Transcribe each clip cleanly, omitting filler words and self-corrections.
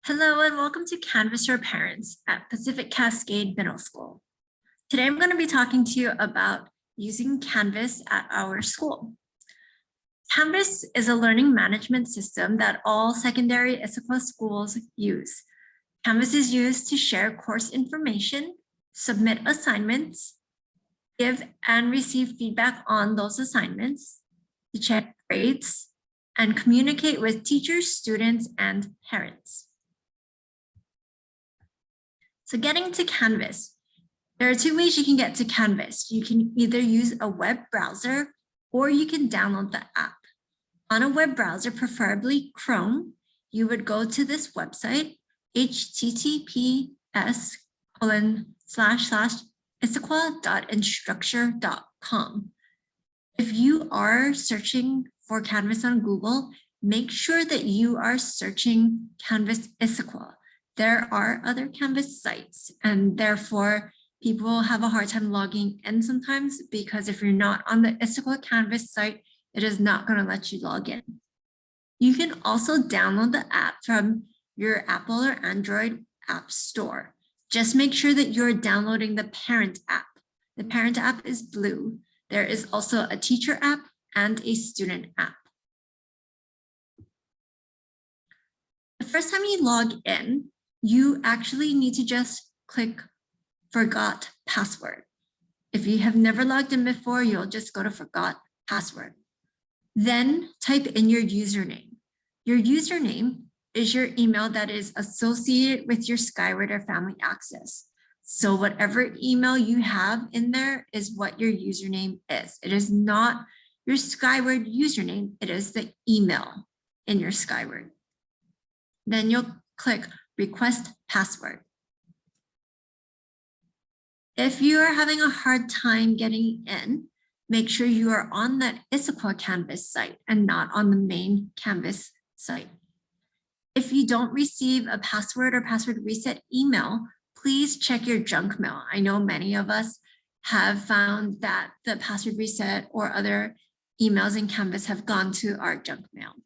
Hello and welcome to Canvas for Parents at Pacific Cascade Middle School. Today I'm going to be talking to you about using Canvas at our school. Canvas is a learning management system that all secondary Issaquah schools use. Canvas is used to share course information, submit assignments, give and receive feedback on those assignments, to check grades, and communicate with teachers, students, and parents. So getting to Canvas, there are two ways you can get to Canvas. You can either use a web browser or you can download the app. On a web browser, preferably Chrome, you would go to this website, https://issaquah.instructure.com. If you are searching for Canvas on Google, make sure that you are searching Canvas Issaquah. There are other Canvas sites, and therefore people have a hard time logging in sometimes because if you're not on the Issaquah Canvas site, it is not going to let you log in. You can also download the app from your Apple or Android app store. Just make sure that you're downloading the parent app. The parent app is blue. There is also a teacher app and a student app. The first time you log in, you actually need to just click Forgot Password. If you have never logged in before, you'll just go to Forgot Password. Then type in your username. Your username is your email that is associated with your Skyward or Family Access. So whatever email you have in there is what your username is. It is not your Skyward username, it is the email in your Skyward. Then you'll click Request Password. If you are having a hard time getting in, make sure you are on that Issaquah Canvas site and not on the main Canvas site. If you don't receive a password or password reset email, please check your junk mail. I know many of us have found that the password reset or other emails in Canvas have gone to our junk mail.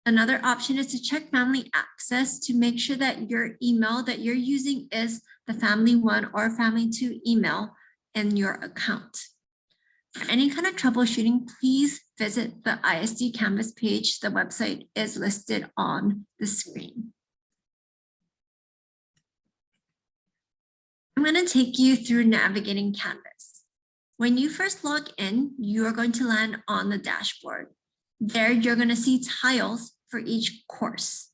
Another option is to check Family Access to make sure that your email that you're using is the Family 1 or Family 2 email in your account. For any kind of troubleshooting, please visit the ISD Canvas page. The website is listed on the screen. I'm going to take you through navigating Canvas. When you first log in, you are going to land on the dashboard. There, you're going to see tiles for each course.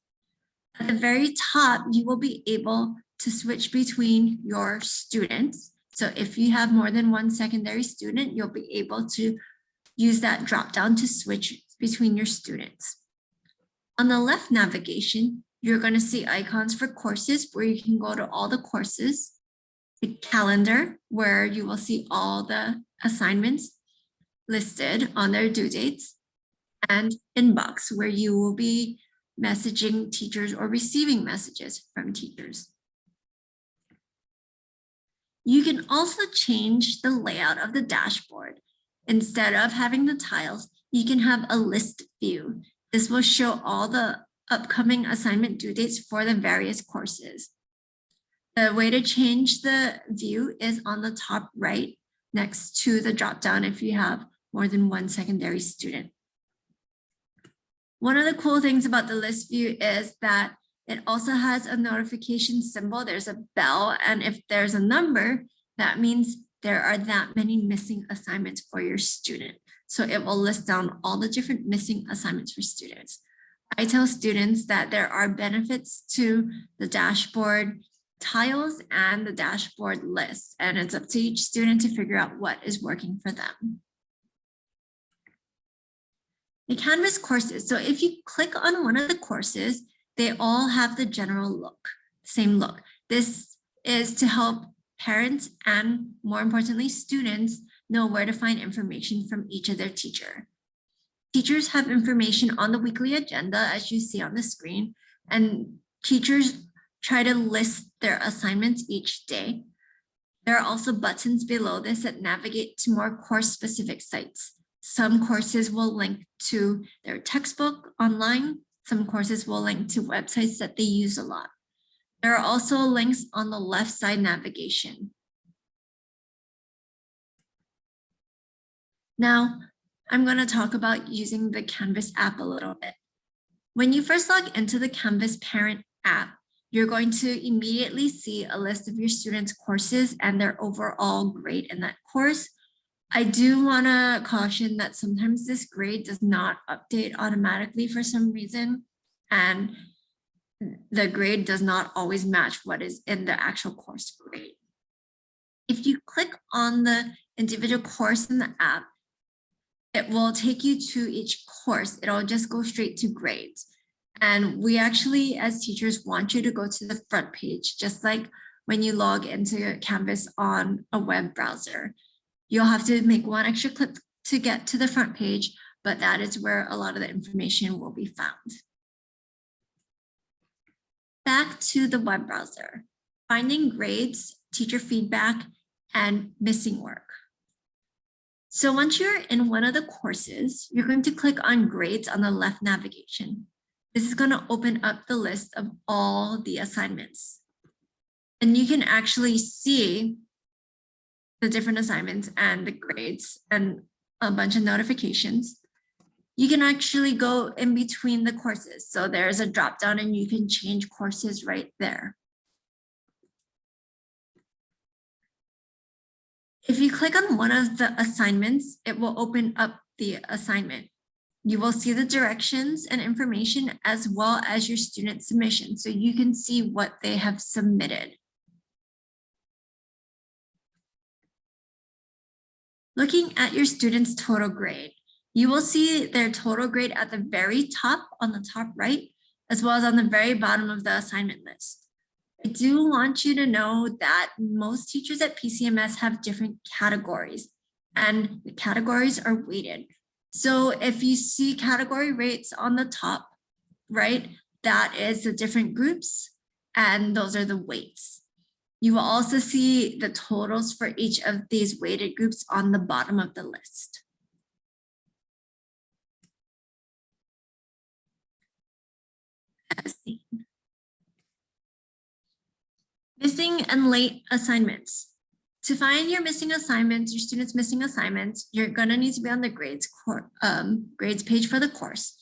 At the very top, you will be able to switch between your students. So if you have more than one secondary student, you'll be able to use that drop down to switch between your students. On the left navigation, you're going to see icons for courses where you can go to all the courses, the calendar where you will see all the assignments listed on their due dates, and inbox where you will be messaging teachers or receiving messages from teachers. You can also change the layout of the dashboard. Instead of having the tiles, you can have a list view. This will show all the upcoming assignment due dates for the various courses. The way to change the view is on the top right next to the drop down if you have more than one secondary student. One of the cool things about the list view is that it also has a notification symbol. There's a bell, and if there's a number, that means there are that many missing assignments for your student. So it will list down all the different missing assignments for students. I tell students that there are benefits to the dashboard tiles and the dashboard list, and it's up to each student to figure out what is working for them. The Canvas courses. So if you click on one of the courses, they all have the general look, same look. This is to help parents and, more importantly, students know where to find information from each of their teacher. Teachers have information on the weekly agenda, as you see on the screen, and teachers try to list their assignments each day. There are also buttons below this that navigate to more course-specific sites. Some courses will link to their textbook online. Some courses will link to websites that they use a lot. There are also links on the left side navigation. Now, I'm going to talk about using the Canvas app a little bit. When you first log into the Canvas parent app, you're going to immediately see a list of your students' courses and their overall grade in that course. I do want to caution that sometimes this grade does not update automatically for some reason, and the grade does not always match what is in the actual course grade. If you click on the individual course in the app, it will take you to each course. It'll just go straight to grades. And we actually, as teachers, want you to go to the front page, just like when you log into Canvas on a web browser. You'll have to make one extra click to get to the front page, but that is where a lot of the information will be found. Back to the web browser, finding grades, teacher feedback, and missing work. So once you're in one of the courses, you're going to click on grades on the left navigation. This is going to open up the list of all the assignments. And you can actually see the different assignments and the grades and a bunch of notifications. You can actually go in between the courses. So there's a drop down and you can change courses right there. If you click on one of the assignments, it will open up the assignment. You will see the directions and information as well as your student submission, so you can see what they have submitted. Looking at your student's total grade, you will see their total grade at the very top on the top right, as well as on the very bottom of the assignment list. I do want you to know that most teachers at PCMS have different categories, and the categories are weighted. So if you see category rates on the top, right, that is the different groups, and those are the weights. You will also see the totals for each of these weighted groups on the bottom of the list. Missing and late assignments. To find your missing assignments, your students' missing assignments, you're going to need to be on the grades page for the course.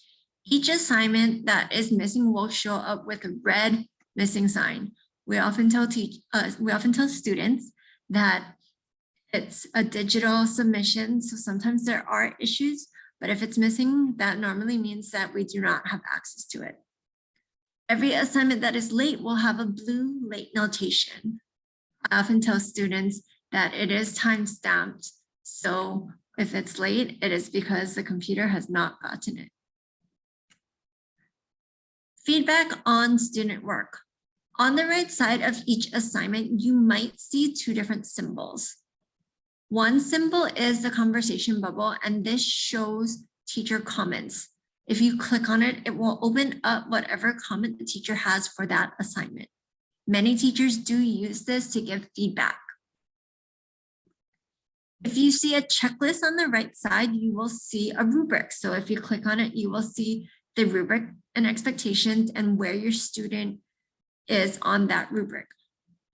Each assignment that is missing will show up with a red missing sign. We often tell students that it's a digital submission, so sometimes there are issues, but if it's missing, that normally means that we do not have access to it. Every assignment that is late will have a blue late notation. I often tell students that it is time-stamped, so if it's late, it is because the computer has not gotten it. Feedback on student work. On the right side of each assignment, you might see two different symbols. One symbol is the conversation bubble, and this shows teacher comments. If you click on it, it will open up whatever comment the teacher has for that assignment. Many teachers do use this to give feedback. If you see a checklist on the right side, you will see a rubric. So if you click on it, you will see the rubric and expectations and where your student is on that rubric.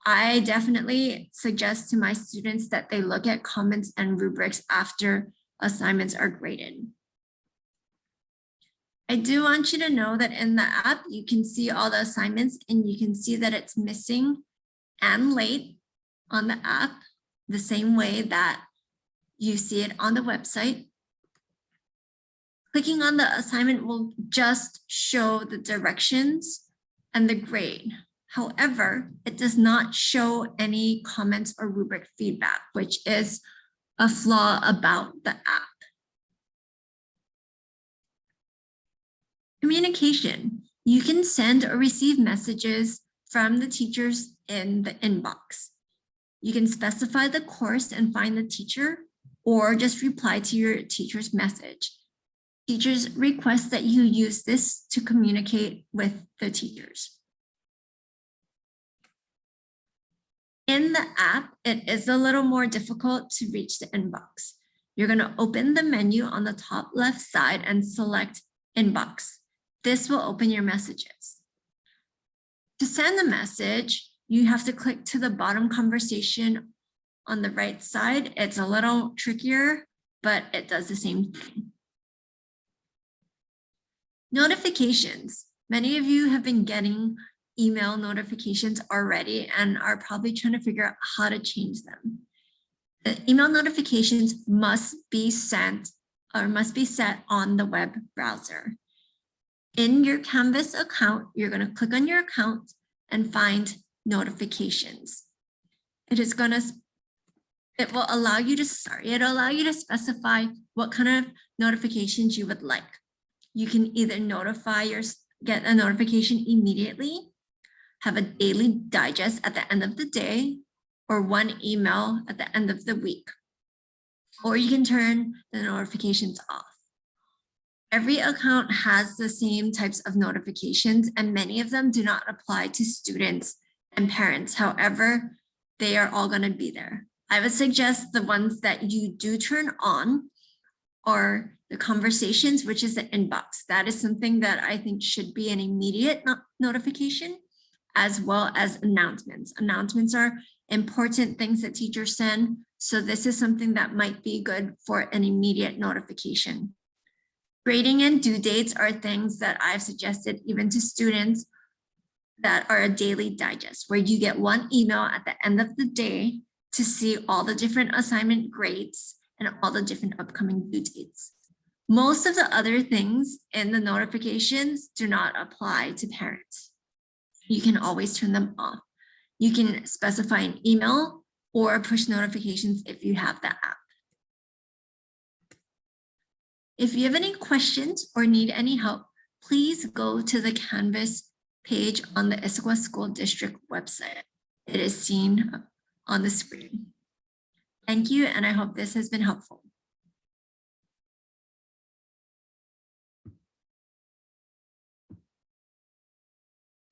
I definitely suggest to my students that they look at comments and rubrics after assignments are graded. I do want you to know that in the app, you can see all the assignments and you can see that it's missing and late on the app, the same way that you see it on the website. Clicking on the assignment will just show the directions and the grade. However, it does not show any comments or rubric feedback, which is a flaw about the app. Communication. You can send or receive messages from the teachers in the inbox. You can specify the course and find the teacher, or just reply to your teacher's message. Teachers request that you use this to communicate with the teachers. In the app, it is a little more difficult to reach the inbox. You're going to open the menu on the top left side and select Inbox. This will open your messages. To send a message, you have to click to the bottom conversation on the right side. It's a little trickier, but it does the same thing. Notifications. Many of you have been getting email notifications already and are probably trying to figure out how to change them. The email notifications must be sent or must be set on the web browser. In your Canvas account, you're going to click on your account and find notifications. It'll allow you to specify what kind of notifications you would like. You can either get a notification immediately, have a daily digest at the end of the day, or one email at the end of the week. Or you can turn the notifications off. Every account has the same types of notifications, and many of them do not apply to students and parents. However, they are all going to be there. I would suggest the ones that you do turn on are the conversations, which is the inbox. That is something that I think should be an immediate notification, as well as announcements. Announcements are important things that teachers send. So this is something that might be good for an immediate notification. Grading and due dates are things that I've suggested even to students that are a daily digest, where you get one email at the end of the day to see all the different assignment grades and all the different upcoming due dates. Most of the other things in the notifications do not apply to parents. You can always turn them off. You can specify an email or push notifications if you have the app. If you have any questions or need any help, please go to the Canvas page on the Issaquah School District website. It is seen on the screen. Thank you, and I hope this has been helpful.